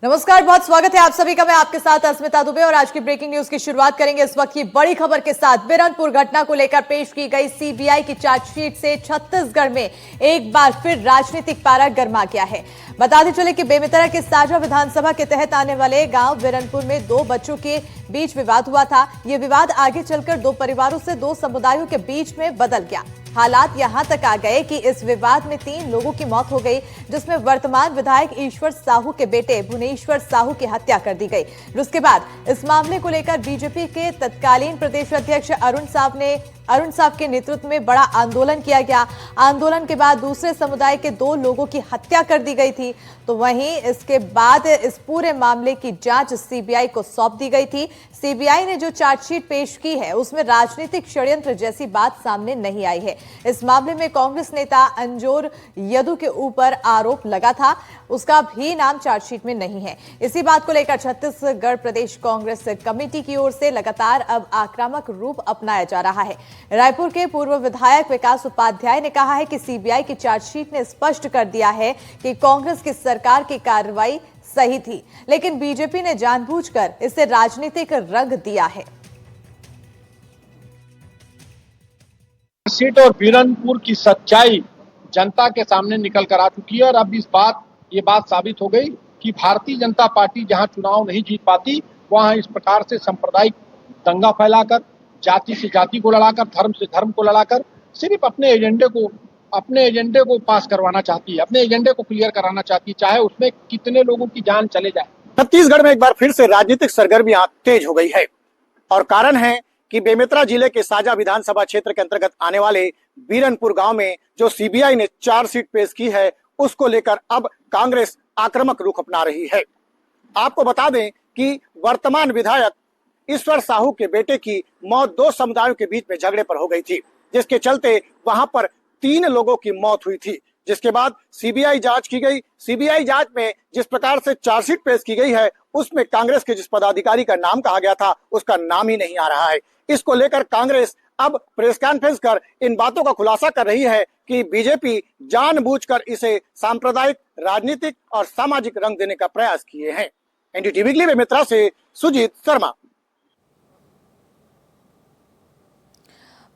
नमस्कार, बहुत स्वागत है आप सभी का। मैं आपके साथ अस्मिता दुबे और आज की ब्रेकिंग न्यूज की शुरुआत करेंगे इस वक्त की बड़ी खबर के साथ। बिरनपुर घटना को लेकर पेश की गई सीबीआई की चार्जशीट से छत्तीसगढ़ में एक बार फिर राजनीतिक पारा गर्मा गया है। बताते चले कि बेमेतरा के साझा विधानसभा के तहत आने वाले गांव बिरनपुर में दो बच्चों के बीच विवाद हुआ था। यह विवाद आगे चलकर दो परिवारों से दो समुदायों के बीच में बदल गया। हालात यहां तक आ गए कि इस विवाद में 3 लोगों की मौत हो गई, जिसमें वर्तमान विधायक ईश्वर साहू के बेटे भुवनेश्वर साहू की हत्या कर दी गई। उसके बाद इस मामले को लेकर बीजेपी के तत्कालीन प्रदेश अध्यक्ष अरुण साहब के नेतृत्व में बड़ा आंदोलन किया गया। आंदोलन के बाद दूसरे समुदाय के 2 लोगों की हत्या कर दी गई थी। तो वहीं इसके बाद इस पूरे मामले की जांच सीबीआई को सौंप दी गई थी। सीबीआई ने जो चार्जशीट पेश की है उसमें राजनीतिक षड्यंत्र जैसी बात सामने नहीं आई है। इस मामले में कांग्रेस नेता अंजोर यदु के ऊपर आरोप लगा था, उसका भी नाम चार्जशीट में नहीं है। इसी बात को लेकर छत्तीसगढ़ प्रदेश कांग्रेस कमेटी की ओर से लगातार अब आक्रामक रूप अपनाया जा रहा है। रायपुर के पूर्व विधायक विकास उपाध्याय ने कहा है कि सीबीआई की चार्जशीट ने स्पष्ट कर दिया है कि कांग्रेस की सरकार की कार्रवाई सही थी, लेकिन बीजेपी ने जानबूझकर इसे राजनीतिक रंग दिया है। सीट और बिरनपुर की सच्चाई जनता के सामने निकल कर आ चुकी है और अब ये बात साबित हो गई कि भारतीय जनता पार्टी जहां चुनाव नहीं जीत पाती, वहां इस प्रकार से सांप्रदायिक दंगा फैलाकर, जाति से जाति को लड़ाकर, धर्म से धर्म को लड़ाकर सिर्फ अपने एजेंडे को पास करवाना चाहती है, अपने एजेंडे को क्लियर कराना चाहती है, चाहे उसमें कितने लोगों की जान चले जाए। छत्तीसगढ़ में एक बार फिर से राजनीतिक सरगर्मियां तेज हो गई है और कारण है कि बेमेतरा जिले के साझा विधानसभा क्षेत्र के अंतर्गत आने वाले बिरनपुर गांव में जो सीबीआई ने चार्जशीट पेश की है, उसको लेकर अब कांग्रेस आक्रामक रुख अपना रही है। आपको बता दें कि वर्तमान विधायक ईश्वर साहू के बेटे की मौत 2 समुदायों के बीच में झगड़े पर हो गई थी, जिसके चलते वहां पर 3 लोगों की मौत हुई थी। जिसके बाद सीबीआई जांच की गई। सीबीआई जांच में जिस प्रकार से चार्जशीट पेश की गई है, उसमें कांग्रेस के जिस पदाधिकारी का नाम कहा गया था, उसका नाम ही नहीं आ रहा है। इसको लेकर कांग्रेस अब प्रेस कॉन्फ्रेंस कर इन बातों का खुलासा कर रही है कि बीजेपी जानबूझकर इसे सांप्रदायिक, राजनीतिक और सामाजिक रंग देने का प्रयास किए हैं। एनडीटीवी के लिए बेमेतरा से सुजीत शर्मा।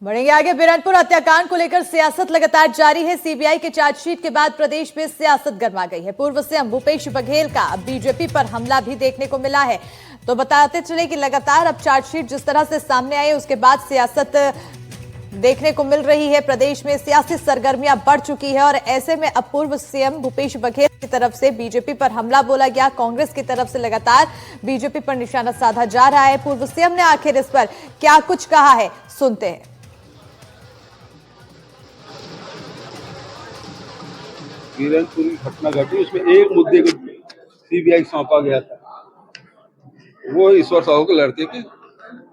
बढ़ेंगे आगे। बिरनपुर हत्याकांड को लेकर सियासत लगातार जारी है। सीबीआई के चार्जशीट के बाद प्रदेश में सियासत गर्मा गई है। पूर्व सीएम भूपेश बघेल का बीजेपी पर हमला भी देखने को मिला है। तो बताते चले कि लगातार अब चार्जशीट जिस तरह से सामने आई, उसके बाद सियासत देखने को मिल रही है। प्रदेश में सियासी सरगर्मियां बढ़ चुकी है और ऐसे में अब पूर्व सीएम भूपेश बघेल की तरफ से बीजेपी पर हमला बोला गया। कांग्रेस की तरफ से लगातार बीजेपी पर निशाना साधा जा रहा है। पूर्व सीएम ने आखिर इस पर क्या कुछ कहा है, सुनते हैं। बिरनपुर की घटना घटी, उसमें एक मुद्दे को सीबीआई सौंपा गया था, वो ईश्वर साहू के लड़के की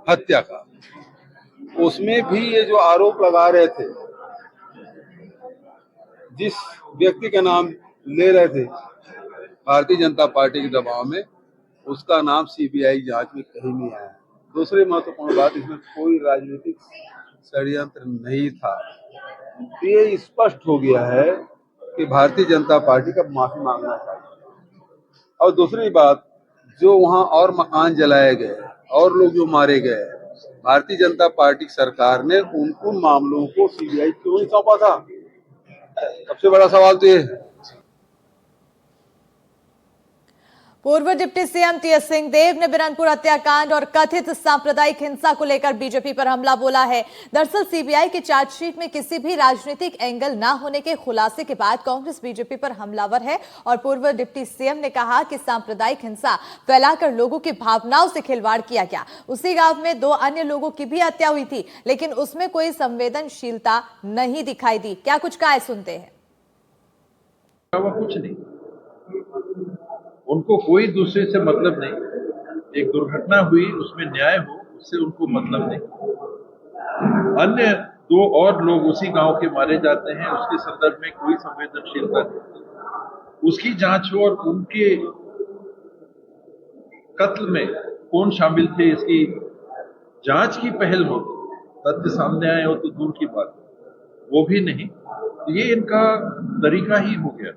हत्या का। उसमें भी ये जो आरोप लगा रहे थे, जिस व्यक्ति का नाम ले रहे थे भारतीय जनता पार्टी के दबाव में, उसका नाम सीबीआई जांच में कहीं नहीं आया। दूसरी महत्वपूर्ण बात, इसमें कोई राजनीतिक षड्यंत्र नहीं था। तो ये स्पष्ट हो गया है कि भारतीय जनता पार्टी का माफी मांगना चाहिए। और दूसरी बात, जो वहां और मकान जलाए गए और लोग जो मारे गए, भारतीय जनता पार्टी सरकार ने उन मामलों को सीबीआई क्यों नहीं सौंपा था? सबसे बड़ा सवाल तो ये है। पूर्व डिप्टी सीएम टीएस सिंहदेव ने बिरनपुर हत्याकांड और कथित सांप्रदायिक हिंसा को लेकर बीजेपी पर हमला बोला है। दरअसल सीबीआई की चार्जशीट में किसी भी राजनीतिक एंगल न होने के खुलासे के बाद कांग्रेस बीजेपी पर हमलावर है और पूर्व डिप्टी सीएम ने कहा कि सांप्रदायिक हिंसा फैलाकर लोगों की भावनाओं से खिलवाड़ किया गया। उसी गांव में 2 अन्य लोगों की भी हत्या हुई थी, लेकिन उसमें कोई संवेदनशीलता नहीं दिखाई दी। क्या कुछ कहा है, सुनते हैं। कुछ नहीं, उनको कोई दूसरे से मतलब नहीं। एक दुर्घटना हुई, उसमें न्याय हो, उससे उनको मतलब नहीं। अन्य 2 और लोग उसी गांव के मारे जाते हैं, उसके संदर्भ में कोई संवेदनशीलता नहीं। उसकी जांच हो और उनके कत्ल में कौन शामिल थे, इसकी जांच की पहल हो, तथ्य सामने आए हो तो दूर की बात, वो भी नहीं। ये इनका तरीका ही हो गया,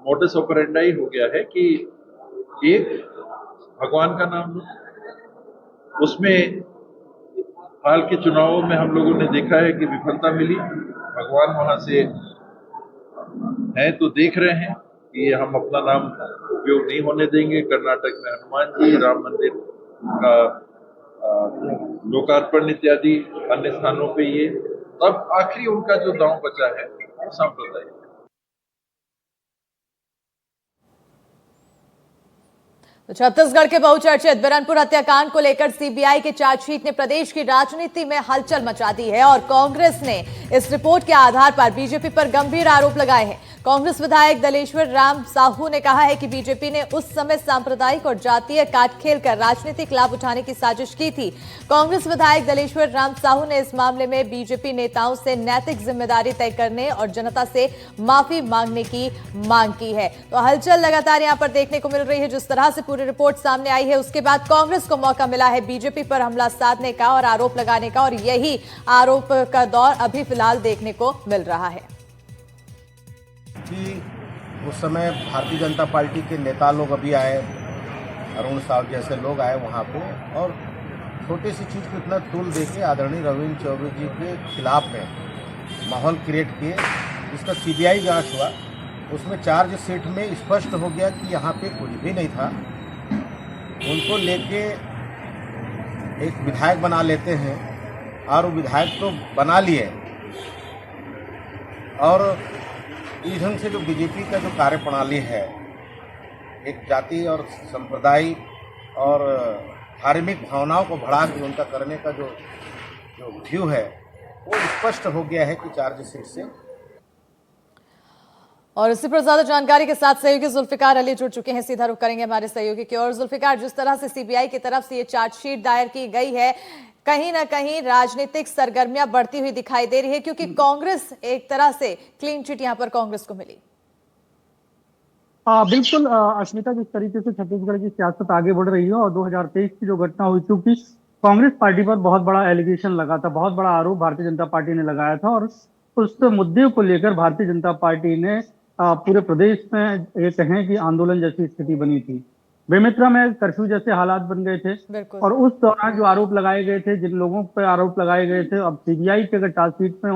मोडस ऑपरेंडाई हो गया है कि एक भगवान का नाम लो, उसमें हाल के चुनावों में हम लोगों ने देखा है कि विफलता मिली। भगवान वहां से है तो देख रहे हैं कि हम अपना नाम उपयोग नहीं होने देंगे। कर्नाटक में हनुमान जी, राम मंदिर का लोकार्पण इत्यादि अन्य स्थानों पे ये, अब आखिरी उनका जो दांव बचा है वो सांप्रदायिक। तो छत्तीसगढ़ के बहुचर्चित बिरनपुर हत्याकांड को लेकर सीबीआई की चार्जशीट ने प्रदेश की राजनीति में हलचल मचा दी है और कांग्रेस ने इस रिपोर्ट के आधार पर बीजेपी पर गंभीर आरोप लगाए हैं। कांग्रेस विधायक दलेश्वर राम साहू ने कहा है कि बीजेपी ने उस समय सांप्रदायिक और जातीय काट खेलकर राजनीतिक लाभ उठाने की साजिश की थी। कांग्रेस विधायक दलेश्वर राम साहू ने इस मामले में बीजेपी नेताओं से नैतिक जिम्मेदारी तय करने और जनता से माफी मांगने की मांग की है। तो हलचल लगातार यहां पर देखने को मिल रही है। जिस तरह से पूरी रिपोर्ट सामने आई है उसके बाद कांग्रेस को मौका मिला है बीजेपी पर हमला साधने का और आरोप लगाने का, और यही आरोप का दौर अभी फिलहाल देखने को मिल रहा है कि उस समय भारतीय जनता पार्टी के नेता लोग अभी आए, अरुण साहब जैसे लोग आए वहाँ पे, और छोटी सी चीज़ को इतना तूल दे के आदरणीय रविंद्र चौबे जी के खिलाफ में माहौल क्रिएट किए। इसका सीबीआई जांच हुआ, उसमें चार्जशीट में स्पष्ट हो गया कि यहाँ पे कुछ भी नहीं था। उनको लेके एक विधायक बना लेते हैं और वो विधायक तो बना लिए, और इस ढंग से जो बीजेपी का जो कार्यप्रणाली है, एक जाति और संप्रदाय और धार्मिक भावनाओं को बढ़ा के उनका करने का जो व्यू है वो स्पष्ट हो गया है कि चार्जशीट से। और इसी पर ज्यादा जानकारी के साथ सहयोगी जुल्फिकार अली जुड़ चुके हैं। सीधा रुख करेंगे हमारे सहयोगी की ओर। जुल्फिकार, जिस तरह से सीबीआई की तरफ से ये चार्जशीट दायर की गई है, कहीं ना कहीं राजनीतिक सरगर्मियां बढ़ती हुई दिखाई दे रही है, क्योंकि कांग्रेस एक तरह से क्लीन चिट यहां पर कांग्रेस को मिली। बिल्कुल अस्मिता, जिस तरीके से छत्तीसगढ़ की सियासत आगे बढ़ रही है और 2023 की जो घटना हुई, क्योंकि कांग्रेस पार्टी पर बहुत बड़ा एलिगेशन लगा था, बहुत बड़ा आरोप भारतीय जनता पार्टी ने लगाया था, और उस मुद्दे को लेकर भारतीय जनता पार्टी ने पूरे प्रदेश में ये कहें कि आंदोलन जैसी स्थिति बनी थी। बेमेतरा में कर्फ्यू जैसे हालात बन गए थे, और उस दौरान जो आरोप लगाए गए थे, जिन लोगों पर आरोप लगाए गए थे, अब सीबीआई के अगर चार्जशीट में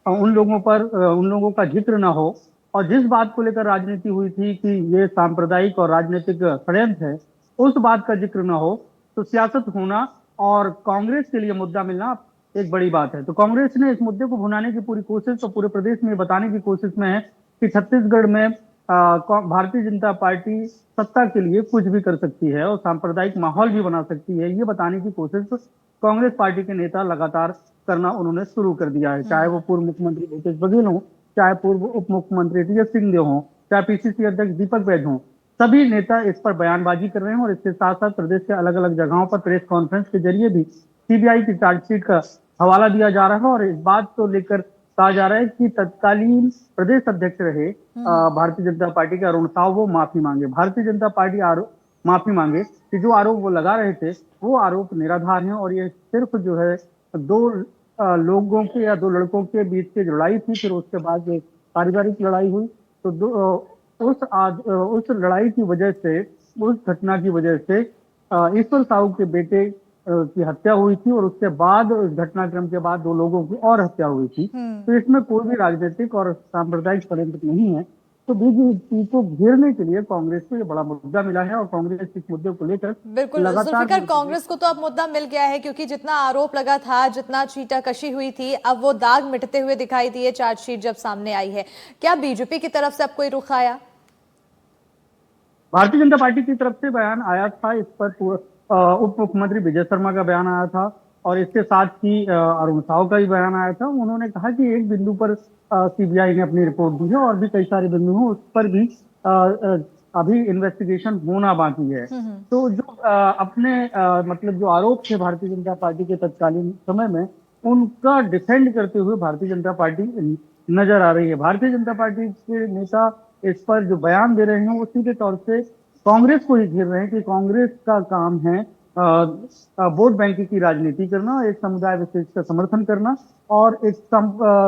उन लोगों का जिक्र ना हो, और जिस बात को लेकर राजनीति हुई थी कि ये सांप्रदायिक और राजनीतिक षड्यंत्र है, उस बात का जिक्र ना हो, तो सियासत होना और कांग्रेस के लिए मुद्दा मिलना एक बड़ी बात है। तो कांग्रेस ने इस मुद्दे को भुनाने की पूरी कोशिश, तो पूरे प्रदेश में बताने की कोशिश में है कि छत्तीसगढ़ में भारतीय जनता पार्टी सत्ता के लिए कुछ भी कर सकती है और सांप्रदायिक माहौल भी बना सकती है। ये बताने की कोशिश कांग्रेस पार्टी के नेता लगातार करना उन्होंने शुरू कर दिया है, चाहे वो पूर्व मुख्यमंत्री भूपेश बघेल हो, चाहे पूर्व उप मुख्यमंत्री टीएस सिंहदेव हो, चाहे पीसीसी अध्यक्ष दीपक बैज हो। सभी नेता इस पर बयानबाजी कर रहे हैं, और इसके साथ साथ प्रदेश के अलग अलग जगहों पर प्रेस कॉन्फ्रेंस के जरिए भी सीबीआई की चार्जशीट का हवाला दिया जा रहा है, और इस बात को लेकर कहा जा रहा है कि तत्कालीन प्रदेश अध्यक्ष रहे भारतीय जनता पार्टी के अरुण साहू, वो माफी मांगे, भारतीय जनता पार्टी माफी मांगे कि जो आरोप वो लगा रहे थे वो आरोप निराधार हैं, और ये सिर्फ जो है दो लोगों के या दो लड़कों के बीच की लड़ाई थी। फिर उसके बाद एक पारिवारिक लड़ाई हुई, तो उस लड़ाई की वजह से, उस घटना की वजह से ईश्वर साहू के बेटे की हत्या हुई थी, और उसके बाद घटनाक्रम के बाद 2 लोगों की और हत्या हुई थी। तो इसमें कोई भी राजनीतिक और सांप्रदायिक षड्यंत्र नहीं है। तो बीजेपी को घेरने के लिए कांग्रेस को ये बड़ा मुद्दा मिला है, और कांग्रेस इस मुद्दे को लेकर बिल्कुल जुल्फिकार, कांग्रेस को तो अब मुद्दा मिल गया है, क्योंकि जितना आरोप लगा था, जितना छीटाकशी हुई थी, अब वो दाग मिटते हुए दिखाई दिए चार्जशीट जब सामने आई है। क्या बीजेपी की तरफ से अब कोई रुख आया? भारतीय जनता पार्टी की तरफ से बयान आया था, इस पर उप मुख्यमंत्री विजय शर्मा का बयान आया था, और इसके साथ ही अरुण साहू का भी बयान आया था। उन्होंने कहा कि एक बिंदु पर सीबीआई ने अपनी रिपोर्ट दी है, और भी कई सारे बिंदु हैं उस पर भी अभी इन्वेस्टिगेशन होना बाकी है। तो जो मतलब जो आरोप थे भारतीय जनता पार्टी के तत्कालीन समय में, उनका डिफेंड करते हुए भारतीय जनता पार्टी नजर आ रही है। भारतीय जनता पार्टी के नेता इस पर जो बयान दे रहे हैं वो सीधे तौर से कांग्रेस को ही घेर रहे हैं कि कांग्रेस का काम है वोट बैंक की राजनीति करना, एक समुदाय विशेष का समर्थन करना, और एक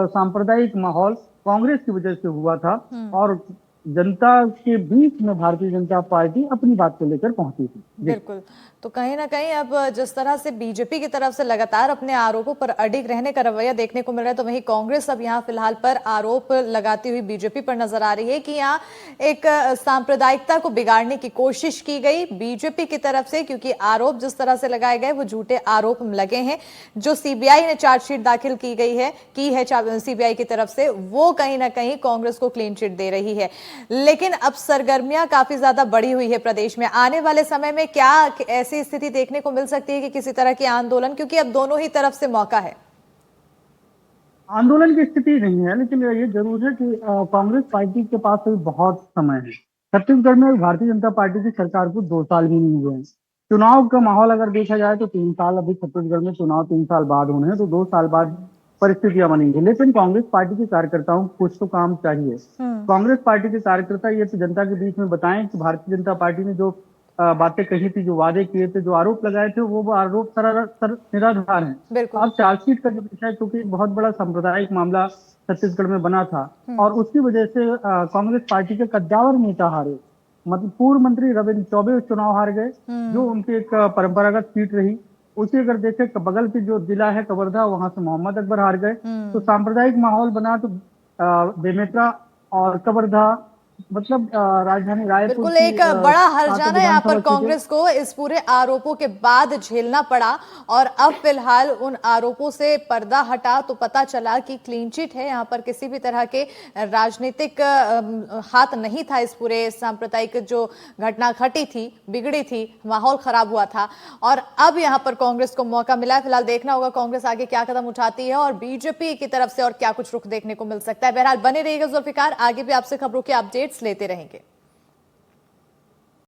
सांप्रदायिक माहौल कांग्रेस की वजह से हुआ था, और जनता के बीच में भारतीय जनता पार्टी अपनी बात को लेकर पहुंची थी। बिल्कुल। तो कहीं ना कहीं अब जिस तरह से बीजेपी की तरफ से लगातार अपने आरोपों पर अडिग रहने का रवैया देखने को मिल रहा है, तो वहीं कांग्रेस अब यहाँ फिलहाल पर आरोप लगाती हुई बीजेपी पर नजर आ रही है कि यहाँ एक सांप्रदायिकता को बिगाड़ने की कोशिश की गई बीजेपी की तरफ से, क्योंकि आरोप जिस तरह से लगाए गए वो झूठे आरोप लगे हैं। जो सीबीआई ने चार्जशीट दाखिल की है सीबीआई की तरफ से, वो कहीं ना कहीं कांग्रेस को क्लीन चिट दे रही है। लेकिन अब सरगर्मियां काफी ज्यादा बढ़ी हुई है प्रदेश में। आने वाले समय में क्या ऐसी स्थिति देखने को मिल सकती है कि किसी तरह के आंदोलन, क्योंकि अब दोनों ही तरफ से मौका है? आंदोलन की स्थिति नहीं है, लेकिन ये जरूर है कि कांग्रेस पार्टी के पास अभी बहुत समय है। छत्तीसगढ़ में भारतीय जनता पार्टी की सरकार को 2 साल भी नहीं हुए हैं। चुनाव का माहौल अगर देखा जाए तो 3 साल अभी छत्तीसगढ़ में चुनाव 3 साल बाद होने हैं, तो 2 साल बाद परिस्थितियां बनेंगी। लेकिन कांग्रेस पार्टी के कार्यकर्ताओं को कुछ तो काम चाहिए। कांग्रेस पार्टी के कार्यकर्ता ये तो जनता के बीच में बताएं कि भारतीय जनता पार्टी ने जो बातें कही थी, जो वादे किए थे, जो आरोप लगाए थे, वो आरोप निराधार हैं। अब चार्जशीट का जो विषय, क्योंकि बहुत बड़ा सांप्रदायिक मामला छत्तीसगढ़ में बना था और उसकी वजह से कांग्रेस पार्टी के कद्दावर नेता हारे। मतलब पूर्व मंत्री रविंद्र चौबे चुनाव हार गए, जो उनकी एक परंपरागत सीट रही। उसी अगर देखे बगल की जो जिला है कवर्धा, वहां से मोहम्मद अकबर हार गए। तो सांप्रदायिक माहौल बना, तो बेमेतरा और कवर्धा, मतलब राजधानी रायपुर, बिल्कुल एक बड़ा हर्जाना यहाँ पर कांग्रेस को इस पूरे आरोपों के बाद झेलना पड़ा। और अब फिलहाल उन आरोपों से पर्दा हटा तो पता चला कि क्लीन चिट है। यहाँ पर किसी भी तरह के राजनीतिक हाथ नहीं था। इस पूरे सांप्रदायिक जो घटना घटी थी, बिगड़ी थी, माहौल खराब हुआ था, और अब यहाँ पर कांग्रेस को मौका मिला है। फिलहाल देखना होगा कांग्रेस आगे क्या कदम उठाती है और बीजेपी की तरफ से और क्या कुछ रुख देखने को मिल सकता है। बहरहाल बने रहिएगा जुल्फिकार, आगे भी आपसे खबरों के अपडेट्स लेते रहेंगे।